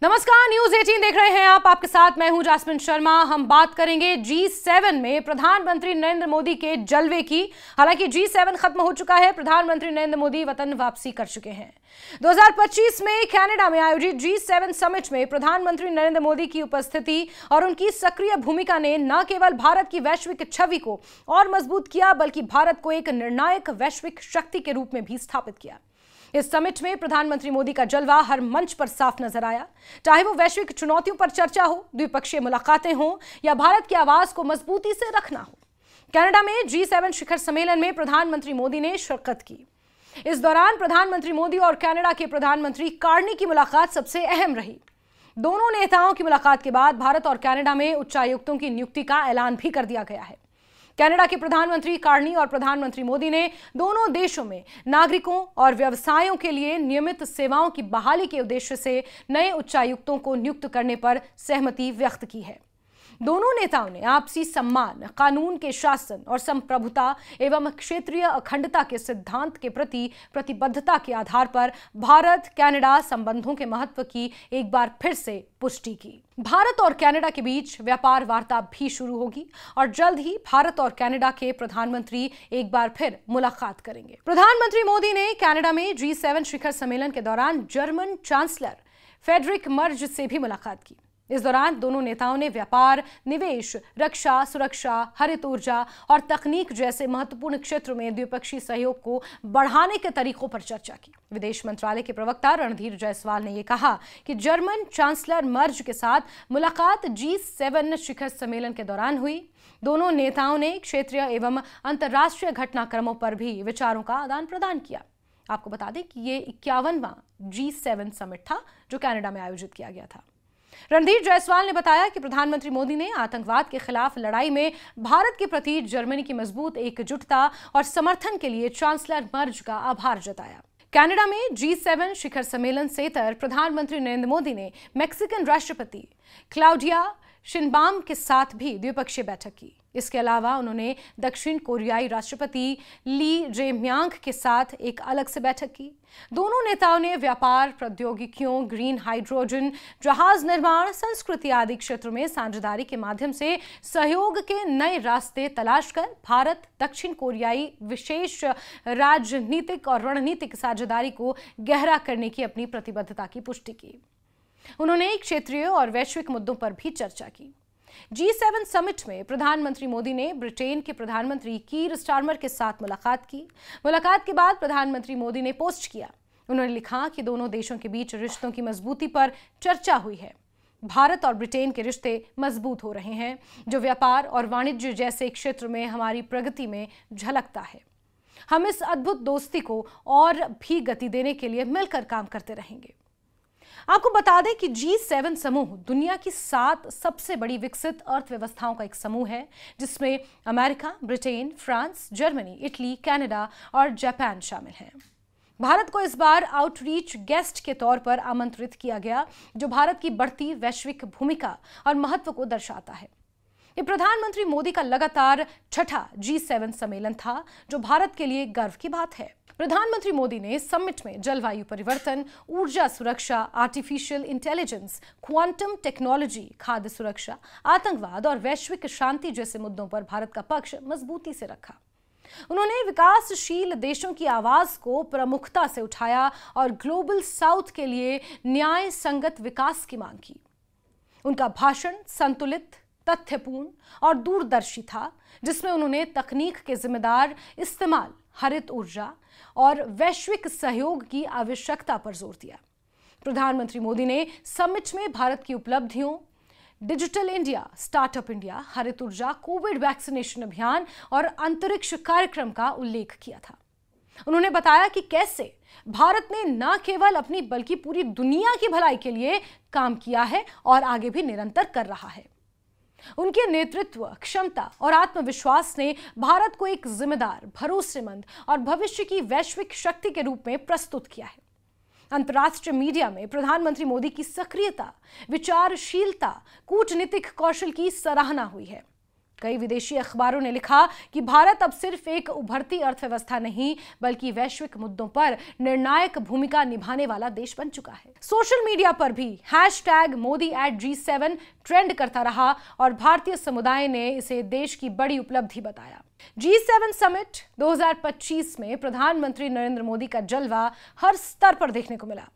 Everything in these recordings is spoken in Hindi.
नमस्कार, न्यूज 18 देख रहे हैं आप। आपके साथ मैं हूं जासमिन शर्मा। हम बात करेंगे G7 में प्रधानमंत्री नरेंद्र मोदी के जलवे की। हालांकि G7 खत्म हो चुका है, प्रधानमंत्री नरेंद्र मोदी वतन वापसी कर चुके हैं। 2025 में कनाडा में आयोजित G7 समिट में प्रधानमंत्री नरेंद्र मोदी की उपस्थिति और उनकी सक्रिय भूमिका ने न केवल भारत की वैश्विक छवि को और मजबूत किया, बल्कि भारत को एक निर्णायक वैश्विक शक्ति के रूप में भी स्थापित किया। इस समिट में प्रधानमंत्री मोदी का जलवा हर मंच पर साफ नजर आया, चाहे वो वैश्विक चुनौतियों पर चर्चा हो, द्विपक्षीय मुलाकातें हो या भारत की आवाज को मजबूती से रखना हो। कनाडा में G7 शिखर सम्मेलन में प्रधानमंत्री मोदी ने शिरकत की। इस दौरान प्रधानमंत्री मोदी और कनाडा के प्रधानमंत्री कार्नी की मुलाकात सबसे अहम रही। दोनों नेताओं की मुलाकात के बाद भारत और कनाडा में उच्चायुक्तों की नियुक्ति का ऐलान भी कर दिया गया है। कनाडा के प्रधानमंत्री कार्नी और प्रधानमंत्री मोदी ने दोनों देशों में नागरिकों और व्यवसायों के लिए नियमित सेवाओं की बहाली के उद्देश्य से नए उच्चायुक्तों को नियुक्त करने पर सहमति व्यक्त की है। दोनों नेताओं ने आपसी सम्मान, कानून के शासन और संप्रभुता एवं क्षेत्रीय अखंडता के सिद्धांत के प्रति प्रतिबद्धता के आधार पर भारत कनाडा संबंधों के महत्व की एक बार फिर से पुष्टि की। भारत और कनाडा के बीच व्यापार वार्ता भी शुरू होगी और जल्द ही भारत और कनाडा के प्रधानमंत्री एक बार फिर मुलाकात करेंगे। प्रधानमंत्री मोदी ने कनाडा में G7 शिखर सम्मेलन के दौरान जर्मन चांसलर फ्रेडरिक मर्ज से भी मुलाकात की। इस दौरान दोनों नेताओं ने व्यापार, निवेश, रक्षा, सुरक्षा, हरित ऊर्जा और तकनीक जैसे महत्वपूर्ण क्षेत्रों में द्विपक्षीय सहयोग को बढ़ाने के तरीकों पर चर्चा की। विदेश मंत्रालय के प्रवक्ता रणधीर जायसवाल ने यह कहा कि जर्मन चांसलर मर्ज के साथ मुलाकात G7 शिखर सम्मेलन के दौरान हुई। दोनों नेताओं ने क्षेत्रीय एवं अंतर्राष्ट्रीय घटनाक्रमों पर भी विचारों का आदान प्रदान किया। आपको बता दें कि ये 51वां G7 समिट था जो कनाडा में आयोजित किया गया था। रणधीर जायसवाल ने बताया कि प्रधानमंत्री मोदी ने आतंकवाद के खिलाफ लड़ाई में भारत के प्रति जर्मनी की मजबूत एकजुटता और समर्थन के लिए चांसलर मर्ज का आभार जताया। कनाडा में G7 शिखर सम्मेलन से तर प्रधानमंत्री नरेंद्र मोदी ने मैक्सिकन राष्ट्रपति क्लाउडिया शिनबाम के साथ भी द्विपक्षीय बैठक की। इसके अलावा उन्होंने दक्षिण कोरियाई राष्ट्रपति ली जे-म्यांग के साथ एक अलग से बैठक की। दोनों नेताओं ने व्यापार, प्रौद्योगिकियों, ग्रीन हाइड्रोजन, जहाज निर्माण, संस्कृति आदि क्षेत्रों में साझेदारी के माध्यम से सहयोग के नए रास्ते तलाश कर भारत दक्षिण कोरियाई विशेष राजनीतिक और रणनीतिक साझेदारी को गहरा करने की अपनी प्रतिबद्धता की पुष्टि की। उन्होंने क्षेत्रीय और वैश्विक मुद्दों पर भी चर्चा की। G7 समिट में प्रधानमंत्री मोदी ने ब्रिटेन के प्रधानमंत्री कीर स्टारमर के साथ मुलाकात की। मुलाकात के बाद प्रधानमंत्री मोदी ने पोस्ट किया। उन्होंने लिखा कि दोनों देशों के बीच रिश्तों की मजबूती पर चर्चा हुई है। भारत और ब्रिटेन के रिश्ते मजबूत हो रहे हैं, जो व्यापार और वाणिज्य जैसे क्षेत्र में हमारी प्रगति में झलकता है। हम इस अद्भुत दोस्ती को और भी गति देने के लिए मिलकर काम करते रहेंगे। आपको बता दें कि G7 समूह दुनिया की 7 सबसे बड़ी विकसित अर्थव्यवस्थाओं का एक समूह है, जिसमें America, Britain, France, Germany, Italy, Canada और जापान शामिल हैं। भारत को इस बार आउटरीच गेस्ट के तौर पर आमंत्रित किया गया, जो भारत की बढ़ती वैश्विक भूमिका और महत्व को दर्शाता है। ये प्रधानमंत्री मोदी का लगातार छठा G7 सम्मेलन था, जो भारत के लिए गर्व की बात है। प्रधानमंत्री मोदी ने समिट में जलवायु परिवर्तन, ऊर्जा सुरक्षा, आर्टिफिशियल इंटेलिजेंस, क्वांटम टेक्नोलॉजी, खाद्य सुरक्षा, आतंकवाद और वैश्विक शांति जैसे मुद्दों पर भारत का पक्ष मजबूती से रखा। उन्होंने विकासशील देशों की आवाज को प्रमुखता से उठाया और ग्लोबल साउथ के लिए न्याय संगत विकास की मांग की। उनका भाषण संतुलित, तथ्यपूर्ण और दूरदर्शी था, जिसमें उन्होंने तकनीक के जिम्मेदार इस्तेमाल, हरित ऊर्जा और वैश्विक सहयोग की आवश्यकता पर जोर दिया। प्रधानमंत्री मोदी ने समिट में भारत की उपलब्धियों, डिजिटल इंडिया, स्टार्टअप इंडिया, हरित ऊर्जा, कोविड वैक्सीनेशन अभियान और अंतरिक्ष कार्यक्रम का उल्लेख किया था। उन्होंने बताया कि कैसे भारत ने न केवल अपनी बल्कि पूरी दुनिया की भलाई के लिए काम किया है और आगे भी निरंतर कर रहा है। उनके नेतृत्व, क्षमता और आत्मविश्वास ने भारत को एक जिम्मेदार, भरोसेमंद और भविष्य की वैश्विक शक्ति के रूप में प्रस्तुत किया है। अंतर्राष्ट्रीय मीडिया में प्रधानमंत्री मोदी की सक्रियता, विचारशीलता, कूटनीतिक कौशल की सराहना हुई है। कई विदेशी अखबारों ने लिखा कि भारत अब सिर्फ एक उभरती अर्थव्यवस्था नहीं बल्कि वैश्विक मुद्दों पर निर्णायक भूमिका निभाने वाला देश बन चुका है। सोशल मीडिया पर भी #Modi@G7 ट्रेंड करता रहा और भारतीय समुदाय ने इसे देश की बड़ी उपलब्धि बताया। G7 समिट 2025 में प्रधानमंत्री नरेंद्र मोदी का जलवा हर स्तर पर देखने को मिला।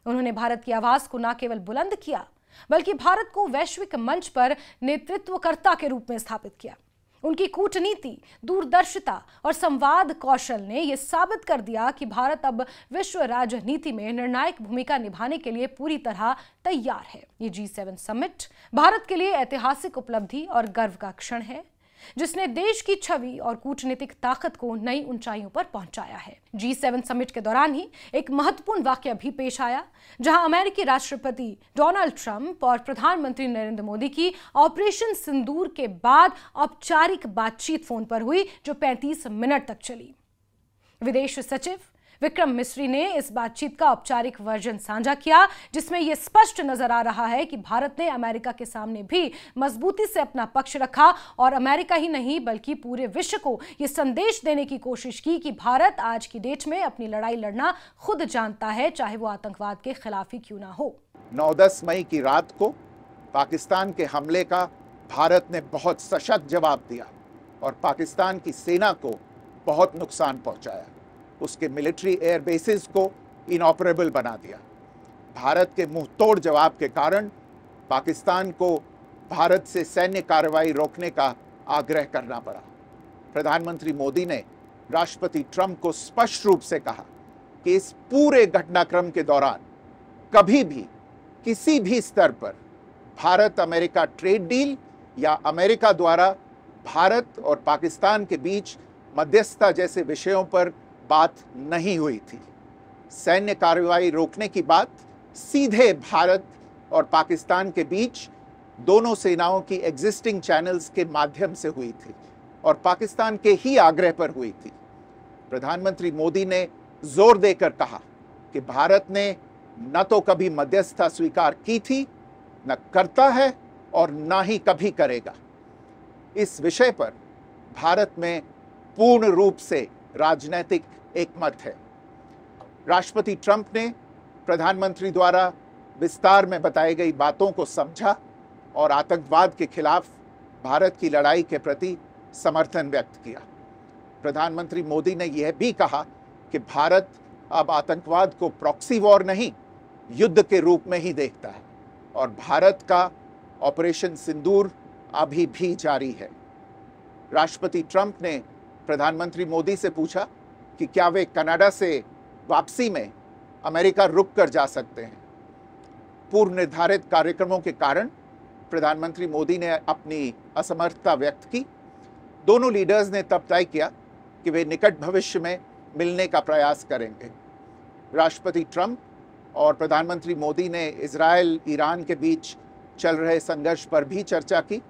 उन्होंने भारत की आवाज को न केवल बुलंद किया बल्कि भारत को वैश्विक मंच पर नेतृत्वकर्ता के रूप में स्थापित किया। उनकी कूटनीति, दूरदर्शिता और संवाद कौशल ने यह साबित कर दिया कि भारत अब विश्व राजनीति में निर्णायक भूमिका निभाने के लिए पूरी तरह तैयार है। ये G7 समिट भारत के लिए ऐतिहासिक उपलब्धि और गर्व का क्षण है, जिसने देश की छवि और कूटनीतिक ताकत को नई ऊंचाइयों पर पहुंचाया है। G7 समिट के दौरान ही एक महत्वपूर्ण वाकया भी पेश आया, जहां अमेरिकी राष्ट्रपति डोनाल्ड ट्रंप और प्रधानमंत्री नरेंद्र मोदी की ऑपरेशन सिंदूर के बाद औपचारिक बातचीत फोन पर हुई, जो 35 मिनट तक चली। विदेश सचिव विक्रम मिस्री ने इस बातचीत का औपचारिक वर्जन साझा किया, जिसमें यह स्पष्ट नजर आ रहा है कि भारत ने अमेरिका के सामने भी मजबूती से अपना पक्ष रखा और अमेरिका ही नहीं बल्कि पूरे विश्व को यह संदेश देने की कोशिश की कि भारत आज की डेट में अपनी लड़ाई लड़ना खुद जानता है, चाहे वो आतंकवाद के खिलाफ ही क्यों ना हो। 9-10 मई की रात को पाकिस्तान के हमले का भारत ने बहुत सशक्त जवाब दिया और पाकिस्तान की सेना को बहुत नुकसान पहुंचाया। उसके मिलिट्री एयर बेसिस को इनऑपरेबल बना दिया। भारत के मुंह तोड़ जवाब के कारण पाकिस्तान को भारत से सैन्य कार्रवाई रोकने का आग्रह करना पड़ा। प्रधानमंत्री मोदी ने राष्ट्रपति ट्रंप को स्पष्ट रूप से कहा कि इस पूरे घटनाक्रम के दौरान कभी भी किसी भी स्तर पर भारत अमेरिका ट्रेड डील या अमेरिका द्वारा भारत और पाकिस्तान के बीच मध्यस्थता जैसे विषयों पर बात नहीं हुई थी। सैन्य कार्रवाई रोकने की बात सीधे भारत और पाकिस्तान के बीच दोनों सेनाओं की एग्जिस्टिंग चैनल्स के माध्यम से हुई थी और पाकिस्तान के ही आग्रह पर हुई थी। प्रधानमंत्री मोदी ने जोर देकर कहा कि भारत ने न तो कभी मध्यस्थता स्वीकार की थी, न करता है और न ही कभी करेगा। इस विषय पर भारत में पूर्ण रूप से राजनीतिक एकमत है। राष्ट्रपति ट्रंप ने प्रधानमंत्री द्वारा विस्तार में बताई गई बातों को समझा और आतंकवाद के खिलाफ भारत की लड़ाई के प्रति समर्थन व्यक्त किया। प्रधानमंत्री मोदी ने यह भी कहा कि भारत अब आतंकवाद को प्रॉक्सी वॉर नहीं, युद्ध के रूप में ही देखता है और भारत का ऑपरेशन सिंदूर अभी भी जारी है। राष्ट्रपति ट्रंप ने प्रधानमंत्री मोदी से पूछा कि क्या वे कनाडा से वापसी में अमेरिका रुक कर जा सकते हैं। पूर्व निर्धारित कार्यक्रमों के कारण प्रधानमंत्री मोदी ने अपनी असमर्थता व्यक्त की। दोनों लीडर्स ने तब तय किया कि वे निकट भविष्य में मिलने का प्रयास करेंगे। राष्ट्रपति ट्रंप और प्रधानमंत्री मोदी ने इजरायल ईरान के बीच चल रहे संघर्ष पर भी चर्चा की।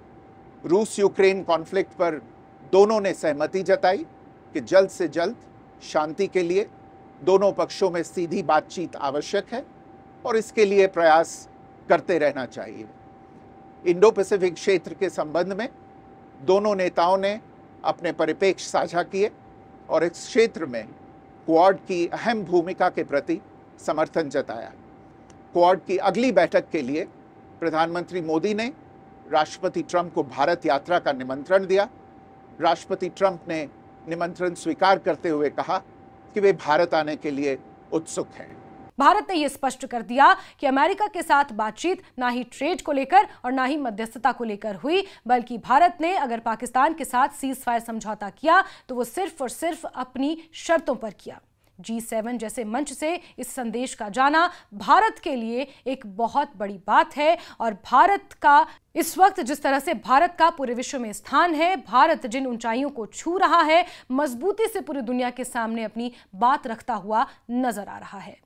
रूस यूक्रेन कॉन्फ्लिक्ट पर दोनों ने सहमति जताई कि जल्द से जल्द शांति के लिए दोनों पक्षों में सीधी बातचीत आवश्यक है और इसके लिए प्रयास करते रहना चाहिए। इंडो पैसिफिक क्षेत्र के संबंध में दोनों नेताओं ने अपने परिप्रेक्ष्य साझा किए और इस क्षेत्र में क्वाड की अहम भूमिका के प्रति समर्थन जताया। क्वाड की अगली बैठक के लिए प्रधानमंत्री मोदी ने राष्ट्रपति ट्रंप को भारत यात्रा का निमंत्रण दिया। राष्ट्रपति ट्रंप ने निमंत्रण स्वीकार करते हुए कहा कि वे भारत आने के लिए उत्सुक हैं। भारत ने यह स्पष्ट कर दिया कि अमेरिका के साथ बातचीत ना ही ट्रेड को लेकर और ना ही मध्यस्थता को लेकर हुई, बल्कि भारत ने अगर पाकिस्तान के साथ सीज फायर समझौता किया तो वो सिर्फ और सिर्फ अपनी शर्तों पर किया। G7 जैसे मंच से इस संदेश का जाना भारत के लिए एक बहुत बड़ी बात है और भारत का इस वक्त जिस तरह से भारत का पूरे विश्व में स्थान है, भारत जिन ऊंचाइयों को छू रहा है, मजबूती से पूरी दुनिया के सामने अपनी बात रखता हुआ नजर आ रहा है।